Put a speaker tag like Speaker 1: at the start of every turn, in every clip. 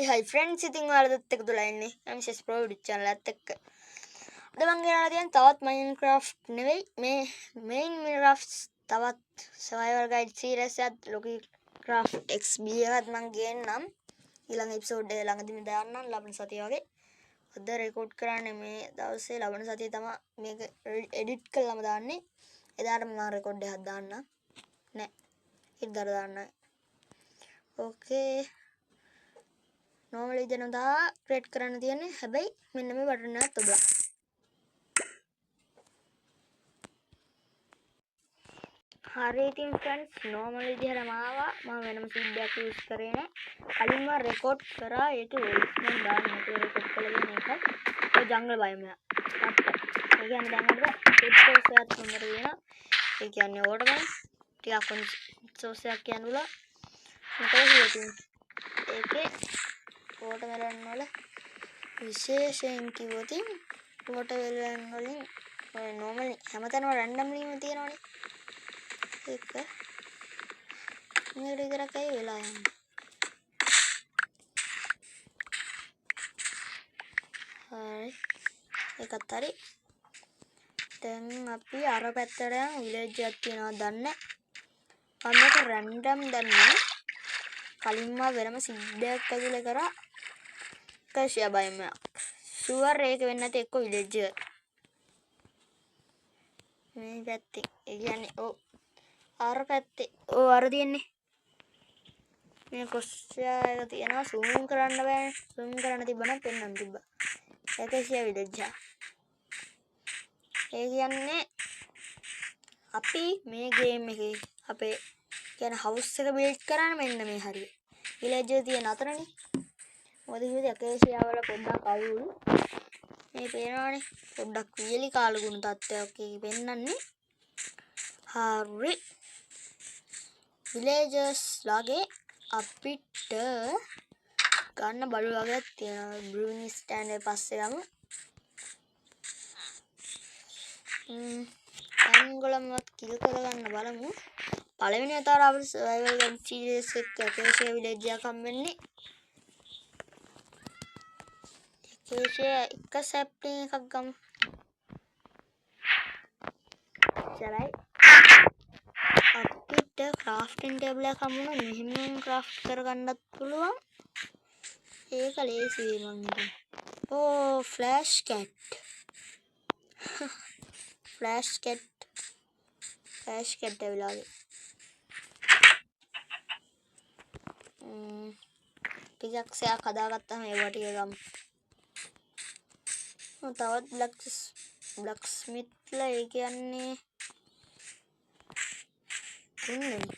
Speaker 1: Hi friends, ඉතින් ඔයාලත් එක්ක දුලා ඉන්නේ MCS Pro YouTube channel එකත් එක්ක. අද මම ගෙනලා තියෙන තවත් Minecraft නෙවෙයි මේ Minecraft තවත් survival guide series එකත් Loki Craft XB එකත් මම ගේන්නම්. ඊළඟ episode එක ළඟදිම දාන්නම් ලබන සතිය වගේ. අද රෙකෝඩ් කරන්නේ මේ දවසේ ලබන සතියේ තමයි මේක edit කරලාම දාන්නේ. එදාට මම රෙකෝඩ් එකක් දාන්නම්. නෑ. ඉදතර දාන්න. Okay. normally දෙනවා create කරන්න තියෙන්නේ හැබැයි මෙන්න මේ බටන් එකත් ඔබලා හරි ඉතින් friends normal විදිහටම ආවා මම වෙනම seed එකක් use කරේ නෑ කලින් මම record කරා ඒක voice නම් දාන්න නැතුව record කළා කියන එකයි ඒ jungle biome එක ඒ කියන්නේ දැන් අපිට resource එකක් හොඳට වෙනවා ඒ කියන්නේ watermelon ටිකක් resource එකක් කියනවා මොකද ඒකේ watermelon වල විශේෂයෙන් කිව්වොත් watermelon වලින් normally හැමතැනම randomly තියෙනවනේ ඒක මේකට විතරක් ඇයි වෙලා යන්නේ හරි ඒකත් හරි දැන් අපි අර පැත්තට යන village එකක් තියෙනවා දන්නේ මම මේක random දන්නේ කලින්ම වෙනම සිද්දයක් ඇතුලේ කරා කෂියා බයිම ෂුවර් ඒක වෙන්නේ නැති එක්ක විලේජ් එක මේ පැත්තේ ඒ කියන්නේ ඔව් අර පැත්තේ ඔව් අර තියෙන්නේ මේ කෂියා එක තියෙනවා zoom කරන්න බෑනේ zoom කරන්න තිබ්බනම් පෙන්වන්න තිබ්බා ඒක කෂියා විලේජ් එක ඒ කියන්නේ අපි මේ ගේම් එකේ අපේ කියන්නේ house එක build කරන්න මෙන්න මේ හරිය විලේජ් එක තියෙන අතරනේ මොකද කිව්වද අකේෂියා වල පොඩ්ඩක් අවුල් මේ පේනවනේ පොඩ්ඩක් වියලි කාලගුණ තත්ත්වයක් එකේ පෙන්නන්නේ හරි විලේජර්ස් ලාගේ අපිට ගන්න බඩු වගේක් තියෙනවා බ්‍රූනි ස්ටෑන්ඩ් එක පස්සේ යමු අංගලමවත් කිල් කරගන්න බලමු පළවෙනි වතාවට අපිට සර්වයිවල් ගේම් සීරීස් එක අකේෂියා විලේජ් එකක් හම්බෙන්නේ එක සැප්ලින් එකක් ගමු. චරයි. අපිට crafting table එකක් හම්බුණා මෙහෙම craft කරගන්නත් පුළුවන්. ඒක ලේසි වෙයි මං හිතන්නේ. ඕ flash cat. flash cat ඇවිලාගේ. ටිකක් සයක් හදාගත්තාම ඒවා ටික ගමු. තවත් blacksmithලා ඒ කියන්නේ තුන්වෙනි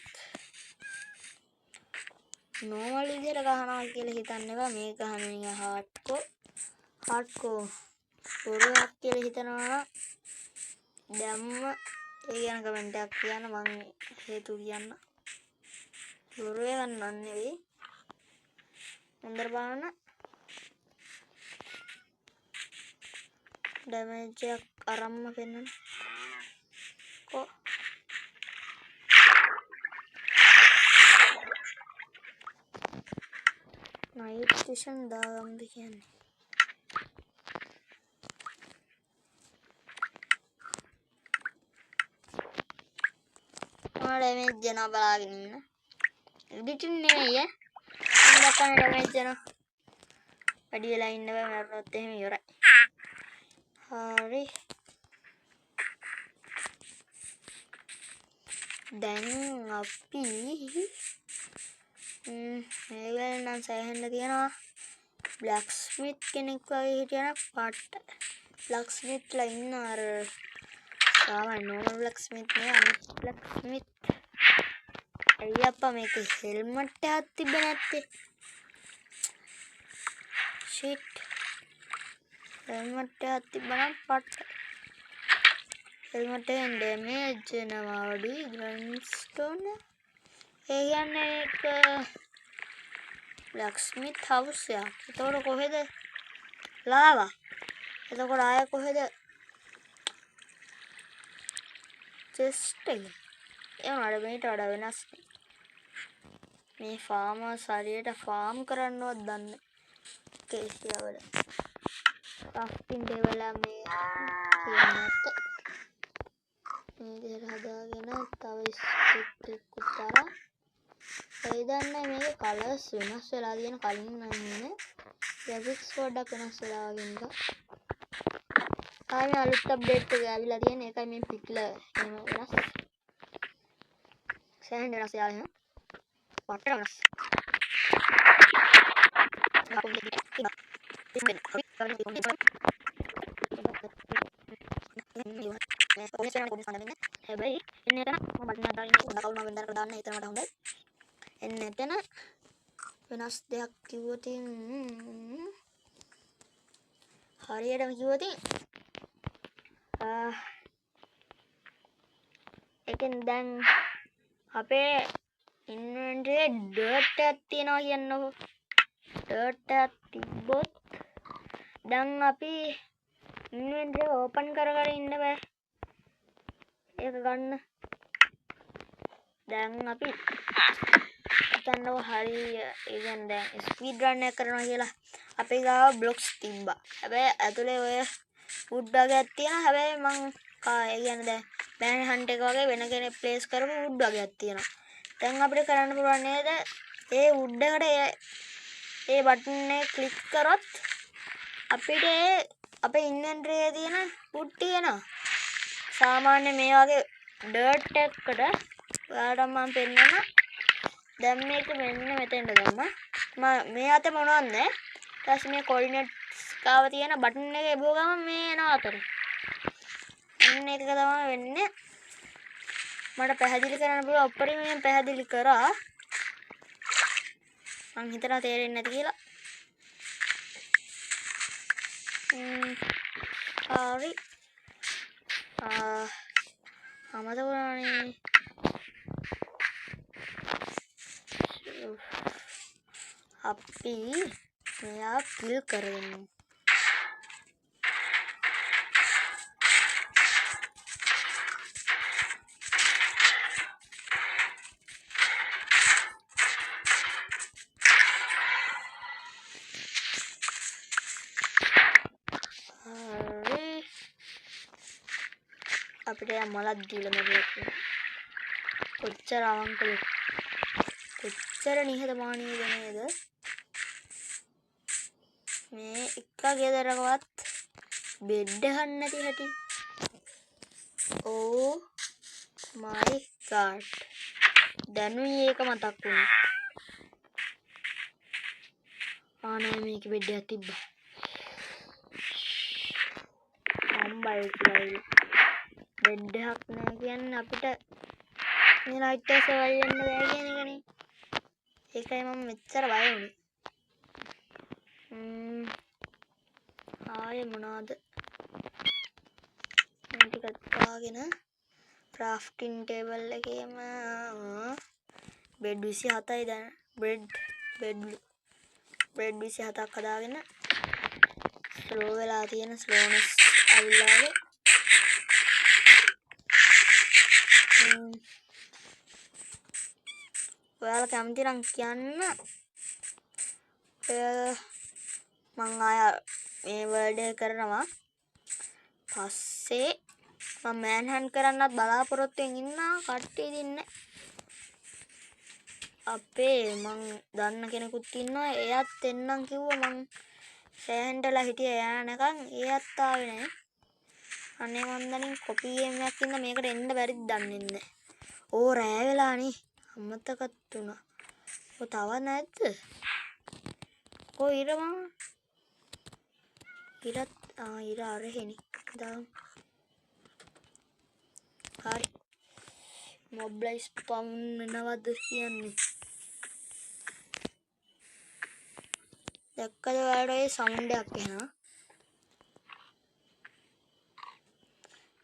Speaker 1: normal විදියට ගහනවා කියලා හිතන්න එපා මේ ගහන නිකන් hardcore පොරයක් කියලා හිතනවා දැම්ම ඒ කියන කමෙන්ට් එකක් කියන්න මම හේතු කියන්න පොරේ ගන්නන්න නෙවෙයි හොඳට බලන්න damage එක අරම්ම පෙන්නන කො night vision දාගම්ද කියන්නේ damage දෙනවා බලාගෙන ඉන්න editing නෙවෙයි දැක්කම damage දෙනවා වැඩි වෙලා ඉන්න බෑ මරනොත් එහෙම ඉවරයි හරි දැන් අපි මේවල නම් සෑහෙන්න තියෙනවා blacksmith කෙනෙක් වගේ හිටියනම් පාට blacksmithලා ඉන්න අර සාමාන්‍ය normal blacksmith නේ අනිත් blacksmith ඇයි අප්පා මේක helmet එකක් තිබ්බේ නැත්තේ shit helmet එකක් තිබ්බනම් පාට helmet එකෙන් damage වෙනවා අඩුයි grindstone ඒ කියන්නේ ඒක blacksmith house එක. එතකොට කොහෙද ලාවා? එතකොට ආය කොහෙද chest එක? ඒ වුණාට මේට වඩා වෙනස්. මේ farmers හරියට farm කරන්නවත් දන්නේ. කේසියා වල crafting table එක මේ කියන්නත් මේ විදිහට හදාගෙන තව ස්ටික් එකක් උත්තරා ඒ දන්නේ මේකේ කලර්ස් වෙනස් වෙලා තියෙන කලින් නම් ඉන්නේ graphics පොඩ්ඩක් වෙනස් වෙලා වගේ නිකන් ආයෙ අලුත් අප්ඩේට් එක ආවිලා තියෙන එකයි මේ පික්ල එහෙම වෙනස් සෑහෙන වෙනස් යාළුවා එහෙනම් පට්ට වෙනස් හැබැයි එන්න එතන මම බටන් දාගෙන කවුල් මම වෙනදාට දාන්න එතන මට හොඳයි එන්න එතන වෙනස් දෙයක් කිව්වොත් හරියටම කිව්වොත් ඒකෙන් දැන් අපේ ඉන්වෙන්ටරියේ ඩර්ට් එකක් තියෙනවා කියන්නකො ඩර්ට් එකක් තිබ්බොත් දැන් අපි ඉන්වෙන්ටරිය ඕපන් කර ඉන්න බෑ ඒක ගන්න දැන් අපි හිතන්නකො හරි ඒ කියන්නේ දැන් ස්පීඩ් රන් එක කරනවා කියලා අපේ ගාව බ්ලොක්ස් තිබ්බා හැබැයි ඇතුලේ ඔය වුඩ් වගේක් තියෙනවා හැබැයි මං ඒ කියන්නේ දැන් මෑන් හන්ට් එක වගේ වෙන කෙනෙක් ප්ලේස් කරපු වුඩ් වගේක් තියෙනවා දැන් අපිට කරන්න පුළුවන් නේද ඒ වුඩ් එකට ඒ බටන් එක ක්ලික් කරොත් අපිට අපේ ඉන්වෙන්ටරියේ තියෙන වුඩ් තියෙනවා සාමාන්‍ය මේ වගේ ඩර්ට් එකකට ඔයාලට මම පෙන්නන්න දැන් මේක මෙන්න මෙතෙන්ට දැම්මා මම මේ අතේ මොනවත් නැහැ ඊට පස්සේ මේ කොඩිනේට්ස් ගාව තියෙන බටන් එක එබුව ගමන් මේ එනවා අතට අන්න ඒක තමයි වෙන්නේ මට පැහැදිලි කරන්න පුළුවන් උඩරිමයෙන් පැහැදිලි කරා මං හිතනවා තේරෙන්නේ නැති කියලා හරි අමතක වුණානේ අපි මෙයා කිල් කරගමු අපිට මලක් දීලා මැරුවා කොච්චර අවංකද කොච්චර නිහතමානීද නේද මේ එක ගෙදරකවත් බෙඩ් එකක් නැති හැටි ඕ මයි ගාඩ් දැනුයි ඒක මතක් වුණා ආනේ මේක බෙඩ් එකක් තිබ්බා අම්බයි කියලා බෙඩ් එකක් නෑ කියන්නේ අපිට මේ නයිට් එක සර්වයිව් වෙන්න බෑ කියන එකනේ ඒකයි මම මෙච්චර බය වුනේ ආයේ මොනවාද මේ ටිකත් දාගෙන ක්‍රාෆ්ටින් ටේබල් එකේම බෙඩ් 27යි දැන් බෙඩ් 27ක් හදාගෙන ස්ලෝ වෙලා තියෙන ස්ලෝනස් අවිලාගේ ඔයාලා කැමති නම් කියන්න මං ආය මේ වර්ල්ඩ් එක කරනවා පස්සේ මම මෑන් හන්ට් කරන්නත් බලාපොරොත්තුෙන් ඉන්නා කට්ටිය දින්නේ අපේ මං දන්න කෙනෙකුත් ඉන්නවා එයාත් එන්නම් කිව්වා මං සෑහෙන්ටලා හිටියා එයා නැකන් එයාත් ආවේ නැහැ අනේ මන් දනින් කොපි ගේම් එකක් ඉන්න මේකට එන්න බැරිද දන්නේ නැහැ ඕ රෑ වෙලානේ අමතකත් වුණා ඔය තව නැද්ද කොයි ඉර මම ඉරත් ඉර අරහෙනි දාමු හරි මොබ්ලයි ස්පවුන් වෙනවද කියන්නේ දැක්කද ඔයාලට ඒ සවුන්ඩ් එකක් එනවා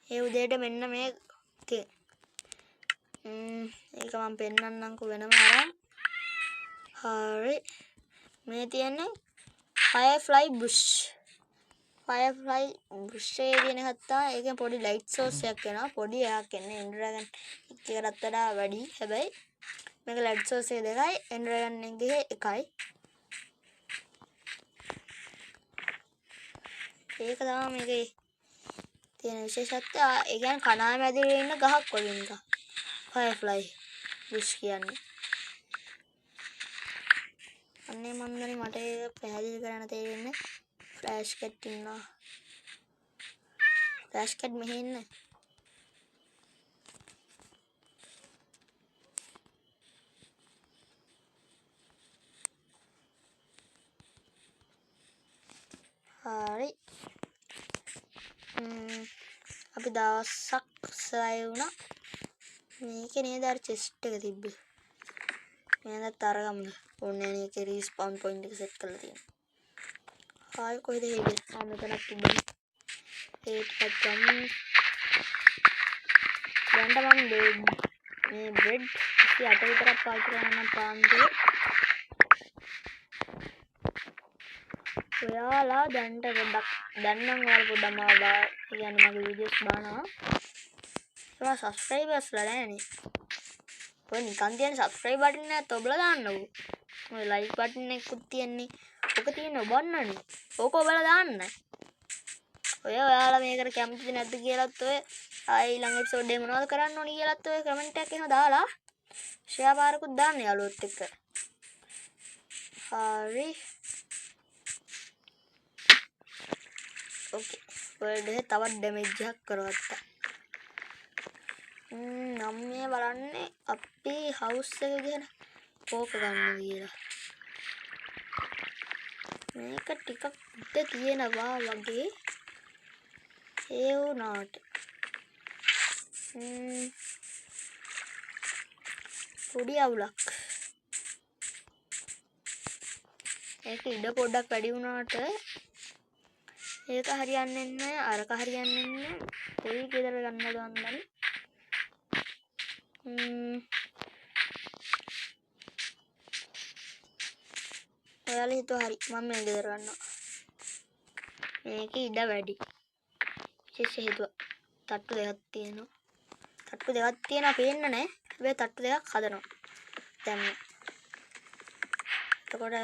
Speaker 1: ඒ උදේට මෙන්න මේ ඒක මම පෙන්නන්නම්කෝ වෙනම අරන් හරි මේ තියෙන්නේ ෆයර්ෆ්ලයි බුෂ් එකේ තියෙන හත්තා ඒකෙන් පොඩි ලයිට් සෝස් එකක් එනවා පොඩි එකක් එන්නේ එන්ඩ්‍රැගන් එකකටත් වඩා වැඩි හැබැයි මේක ලයිට් සෝස් එක දෙකයි එන්ඩ්‍රැගන් එකේ එකයි ඒක තමයි මේකේ තියෙන විශේෂත්වය. ඒ කියන්නේ කණාව මැදින් ඉන්න ගහක් වගේ නිකන්. ෆයර්ෆ්ලයි බුෂ් කියන්නේ. අනේ මන්දනේ මට ඒක පැහැදිලි කරන්න තේරෙන්නේ. ෆ්ලෑෂ් කැට් ඉන්නවා. ෆ්ලෑෂ් කැට් මෙහෙ ඉන්න. හරි. අපි දවසක් සයි වුණා. මේකේ නේද අර චෙස්ට් එක තිබ්බේ. මම තරගමුද ඕන්නේ මේකේ රිස්පවුන් පොයින්ට් එක සෙට් කරලා තියෙනවා. ආයෙ කොහෙද හේගේ? මෙතනක් තිබ්බනේ. ඒකත් ගමු. දැන් තමයි මේ බ්‍රෙඩ් 28 විතරක් පාවිච්චි කරන්න පාන්දුවේ. ඔයාලා දැන්ට පොඩ්ඩක් දැන් නම් ඔයාලා පොඩ්ඩක් මාව කියන්නේ මගේ වීඩියෝස් බලනවා. ඔයා සබ්ස්ක්‍රයිබර්ස්ලා නැහැනේ. ඔය නිකන් තියෙන සබ්ස්ක්‍රයිබ් බටන් එක ඔබලා දාන්නකෝ. ඔය ලයික් බටන් එකකුත් තියෙන්නේ. ඔක තියෙන්නේ ඔබන්නනේ. ඕක ඔබලා දාන්න. ඔයාලා මේකට කැමතිද නැද්ද කියලාත් ඔය ආයි ඊළඟ එපිසෝඩ් එකේ මොනවද කරන්න ඕනි කියලාත් ඔය කමෙන්ට් එකක් එහෙම දාලා ෂෙයා පාරකුත් දාන්න යාළුවොත් එක්ක. හරි. ඕකේ. වර්ල්ඩ් එකේ තවත් ඩැමේජ් එකක් කරගත්තා. නම් මේ බලන්නේ අපේ හවුස් එක ගැන කෝක ගන්න කියලා. මේක ටිකක් උඩ තියෙනවා වගේ. ඒ වුණාට පොඩි අවුලක්. ඒක ඉඩ පොඩ්ඩක් වැඩි වුණාට ඒක හරියන්නේ නැහැ. අරක හරියන්නේ නැහැ. කොයි ගෙදර ගන්නද වන්දනේ. ඔයාලා හිතුවා හරි මම මේ ගෙදර ගන්නවා. මේක ඉඩ වැඩි. විශේෂ හේතුව තට්ටු දෙකක් තියෙනවා. තට්ටු දෙකක් තියෙනවා පේන්න නැහැ. හැබැයි තට්ටු දෙකක් හදනවා. දැන් එතකොට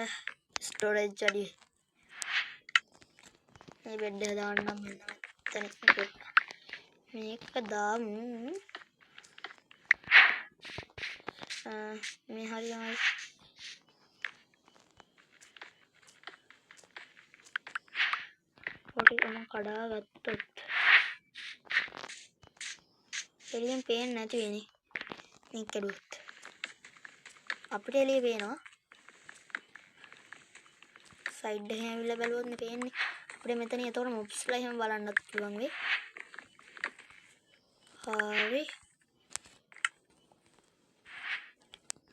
Speaker 1: ස්ටෝරේජ් වැඩි. මේ බෙඩ් එක දාන්නම් මෙන්න මෙතන. මේක දාමු. මේ හරියමයි. පොඩි මම කඩා ගත්තොත් එළියෙන් පේන්නේ නැති වෙන්නේ. මේක කැඩුවොත් අපිට එළිය පේනවා. සයිඩ් එකෙන් ඇවිල්ලා බැලුවොත් නේ පේන්නේ. අපිට මෙතන ඒතකොට මොබ්ස්ලා එහෙම බලන්නත් පුළුවන් වෙයි. හරි.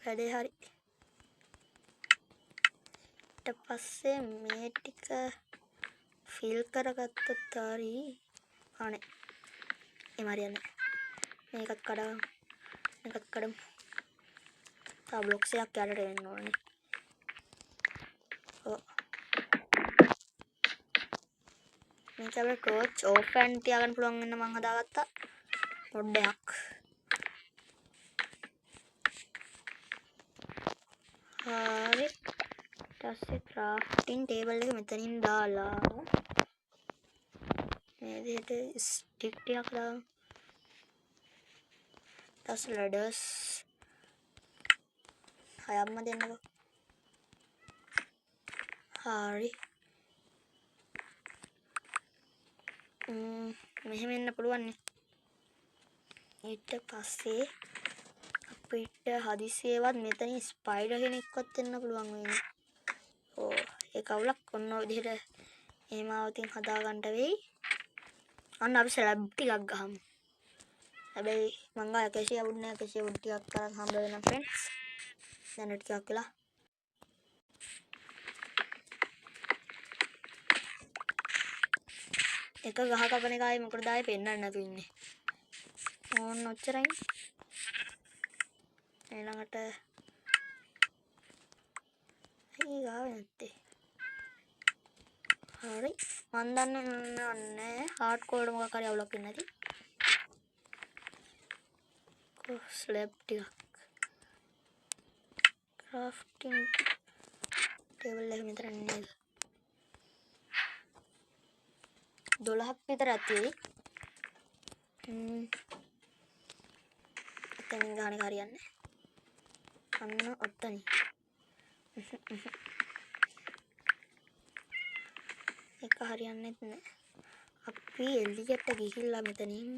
Speaker 1: වැඩේ හරි. ඊට පස්සේ මේ ටික ෆිල් කරගත්තොත් හරි. අනේ. ඒ මාරියන්නේ. මේකත් කඩමු. මේකත් කඩමු. තා බ්ලොක්ස් එකක් යට වෙන්න ඕනේ. ඔව්. මේක අපේ ටෝච් ඕෆ් ඇන් තියාගන්න පුළුවන් වෙන මම හදාගත්තා. මොඩ් එකක්. හරි. ඊටස්සේ ක්‍රාෆ්ටින් ටේබල් එක මෙතනින් දාලා මේ විදිහට ස්ටික් ටිකක් දාමු. ඊටස් ලැඩර්ස් හයක්ම දෙන්නකෝ. හරි. මෙහෙම එන්න පුළුවන් නේ. ඊට පස්සේ අපිට හදිසියෙවත් මෙතනින් ස්පයිඩර් කෙනෙක්වත් එන්න පුළුවන් වෙන්නේ. ඕ ඒක අවුලක්. ඔන්න ඔය විදිහට එහෙම આવතින් හදා ගන්න වෙයි. අන්න අපි ස්ලැබ් ටිකක් ගහමු. හැබැයි මං ගා කැෂිය වුඩ් නෑ. කැෂිය වුඩ් ටිකක් කරන් හම්බ වෙනවා ෆ්‍රෙන්ඩ්ස්. දැන් ටිකක් වෙලා එක ගහ කපන එකයි මොකටද ආයේ පෙන්නන්න නැතු ඉන්නේ. ඕන්න ඔච්චරයි. ඊළඟට හරි ගාව නැත්තේ. හරි. මන් දන්නේ හાર્ඩ් කෝඩ් මොකක් හරි අවුලක් වෙන්නේ නැති. ස්ලැබ් ටිකක්. ක්‍රාෆ්ටින් ටේබල් එක මෙතන නේද? 12ක් විතර ඇති. එතනින් ගානේ හරියන්නේ. අන්න ඔතනින්. එක හරියන්නේ නැහැ. අපි එළියට ගිහිල්ලා මෙතනින්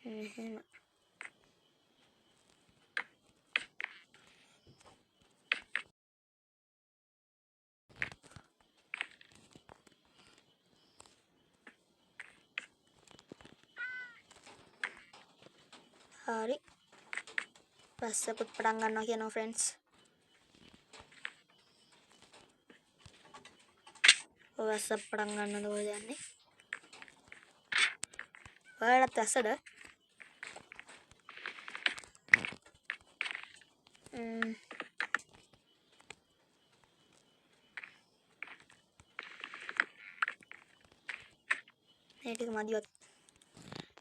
Speaker 1: මෙහෙම hari බස්සකුත් පටන් ගන්නවා කියනවා ෆ්‍රෙන්ඩ්ස්. ඔය බස්ස පටන් ගන්නද ඔය යන්නේ? ඔයාලත් ඇස්සද? මේ ටික මදිවත්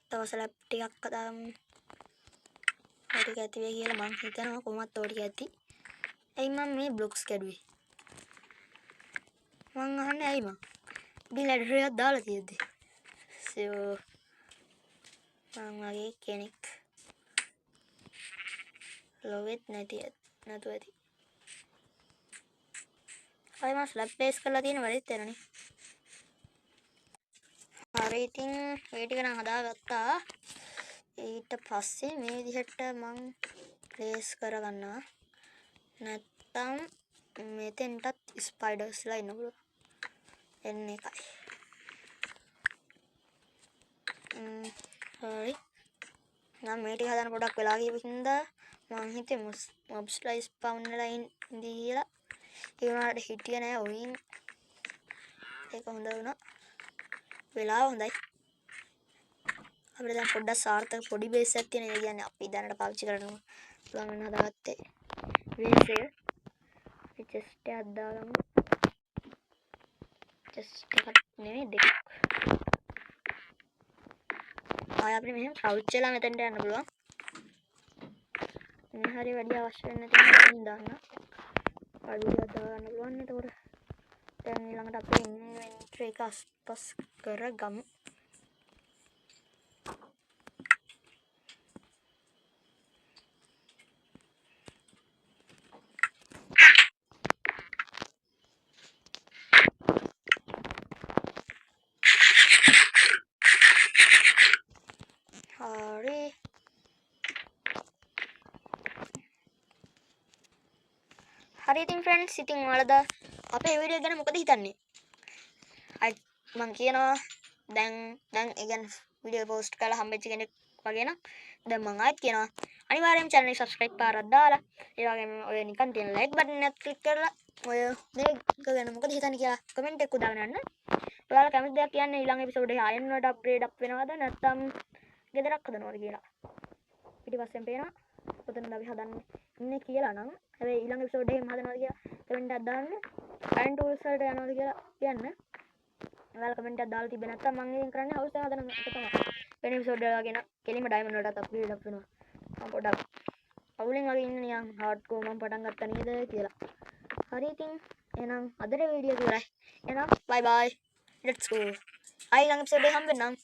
Speaker 1: තව ස්ලැබ් ටිකක් හදාමු. ඔය ටික ඇති වෙයි කියලා මං හිතනවා. කොහොමත් ඔය ටික ඇති. ඇයි මම මේ බ්ලොක්ස් කැඩුවේ? මං අහන්නේ ඇයි මං? ඉතින් ලැඩර් එකක් දාලා තියෙද්දි. සෝ මං වගේ කෙනෙක් ලොවෙත් නැතුව ඇති. අය මම ස්ලැබ් ප්ලේස් කරලා තියෙන වැඩිත් එනනේ. හරි ඉතින් ඒ ටික නම් හදාගත්තා. ඊට පස්සේ මේ විදිහට මං ප්ලේස් කරගන්නවා. නැත්තම් මෙතෙන්ටත් ස්පයිඩර්ස්ලා ඉන්න පුළුවන්. එන්න එකයි. හරි. නම් මේ ටික හදන්න පොඩක් වෙලා ගිය හින්දා මං හිතේ මොබ්ස්ලා ස්පවුන් වෙලා ඉඳී කියලා. ඒ වුණාට හිටියේ නෑ ඔයින්. ඒක හොඳ වුණා. වෙලාව හොඳයි. අපිට දැන් පොඩ්ඩක් සාර්ථක පොඩි බේස් එකක් තියෙන. ඒ කියන්නේ අපි දැනට පාවිච්චි කරනවා. පුළුවන් වෙන හදාගත්තේ බේස් එක. අපි චෙස්ට් එකක් දාගමු. චෙස්ට් එකක් නෙවෙයි දෙකක්. ආය අපිට මෙහෙම ක්‍රවුච් වෙලා මෙතෙන්ට යන්න පුළුවන්. මේ හරිය වැඩි අවශ්‍ය වෙන්නේ නැති නිසා දාන්න. අඩුවක් දාගන්න පුළුවන්. එතකොට දැන් ඊළඟට අපි ඉන්වෙන්ටරි එක අස්පස් කරගමු. හරි. හරි ඉතින් ෆ්‍රෙන්ඩ්ස් ඉතින් ඔයාලා අපේ වීඩියෝ ගැන මොකද හිතන්නේ? මං කියනවා දැන් ඒ කියන්නේ වීඩියෝ පෝස්ට් කරලා හම්බෙච්ච කෙනෙක් වගේ නම් දැන් මං ආයෙත් කියනවා අනිවාර්යයෙන්ම channel එක subscribe පාරක් දාලා ඒ වගේම ඔය නිකන් තියෙන like button එකත් click කරලා ඔය මේක ගැන මොකද හිතන්නේ කියලා comment එකක් දාගෙන යන්න. ඔයාලා කැමති දෙයක් කියන්නේ ඊළඟ එපිසෝඩ් එකේ ආයෙත් වලට අප්ග්‍රේඩ් අප් වෙනවද නැත්නම් ගෙදරක් හදනවද කියලා. පිටිපස්සෙන් පේනවා කොතනද අපි හදන්නේ ඉන්නේ කියලා නම් හැබැයි ඊළඟ එපිසෝඩ් එකේම හදනවද කියලා කමෙන්ට් එකක් දාන්න. අයන් ටූල්ස් වලට යනවද කියලා කියන්න. ඔයාලා කමෙන්ට් එකක් දාලා තිබ්බේ නැත්නම් මම ඉතින් කරන්නේ හවුස් එක හදන එක තමයි. වෙන එපිසෝඩ් එක වගේ නම් කෙලින්ම ඩයමන්ඩ් වලටත් අප්ග්‍රේඩ් අප් වෙනවා. මම පොඩක් අවුලෙන් වගේ ඉන්නේ නිකන් හાર્ඩ්කෝර් මම පටන් ගත්තා නේද කියලා. හරි ඉතින් එහෙනම් අදට වීඩියෝ එක ඉවරයි. එහෙනම් බයි බයි. Let's go. ආයි ළඟ එපිසෝඩ් එකේ හම්බෙන්නම්.